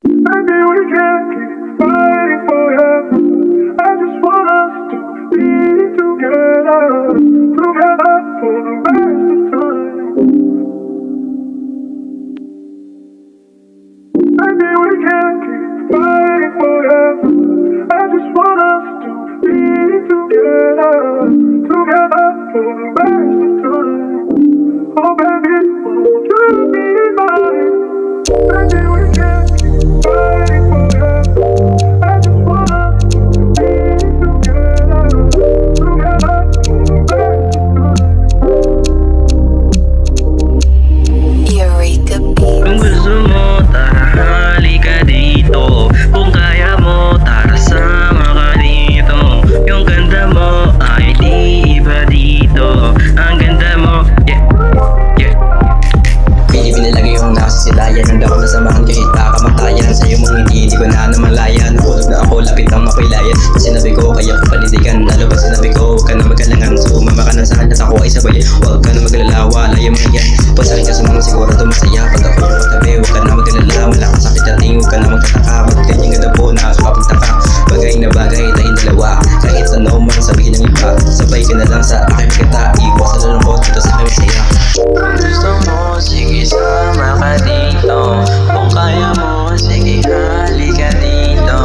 Maybe we can keep fighting forever. I just want us to be together, together for the rest of time. Maybe we can keep fighting forever. I just want us to be together, together for the rest of time. Oh baby, won't you be mine? Maybe we can keep fighting forever. I just want us to be together, together for the rest of time. Eureka Beats. Kung gusto mo, tara halika dito. Kung kaya mo, tara sama ka dito. Yung ganda mo ay di iba dito. Ang ganda mo, yeah, yeah. Pilipin nilagay yung nasisilayan. Handa ko na samahan kahit kakamatayan. Sa'yo mong hindi ko na namalayan. Nakulog na ako, lapit ng mapilayan. Sinabi ko, kaya ko panindigan. Lalo ba sinabi ko, huwag ka na magkalangan. Sumama ka na saan at ako ay sabay. Huwag ka na maglala, wala yung mga yan. Pag sa akin ka sumama, siguro ito masaya. Pag ako yung katabi, huwag ka na maglala. Wala kang sakit dating, huwag ka na magtataka. Ba't ganyan ganda po, nakakapagtaka. Bagay na bagay, tayong dalawa. Kahit ano man sabihin ng iba, sabay ka na lang sa akin kita. Iwas na lang ko dito sa akin masaya. Gusto mo, sige sama ka dito. Kung kaya mo, sige halika dito.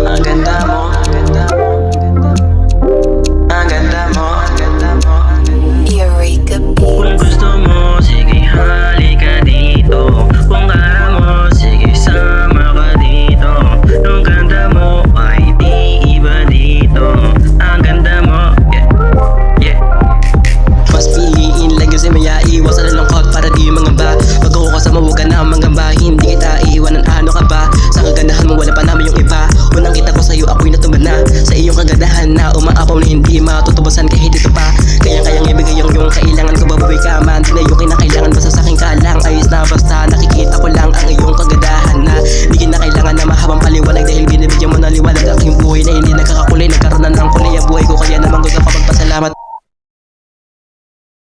Ang ganda mo, ang ganda mo, ang ganda mo, ang ganda mo, ang ganda mo. Eureka Kung Beats. gusto mo, sige halika dito. Kung kaya mo, sige sama ka dito. Yung ganda mo ay di iba dito. Ang ganda mo, yeah, yeah. Mas piliin lang yung simaya. Iwasan na lungkot para di mangamba. Pag ako kasama, huwag ka na mangamba. Hindi kita iiwanan, ano ka ba? Sa kagandahan mo, wala pa naman yung iba. Unang kita ko sa'yo, ako'y natumba na. Sa iyong kagandahan na umaapaw na hindi matutubasan kahit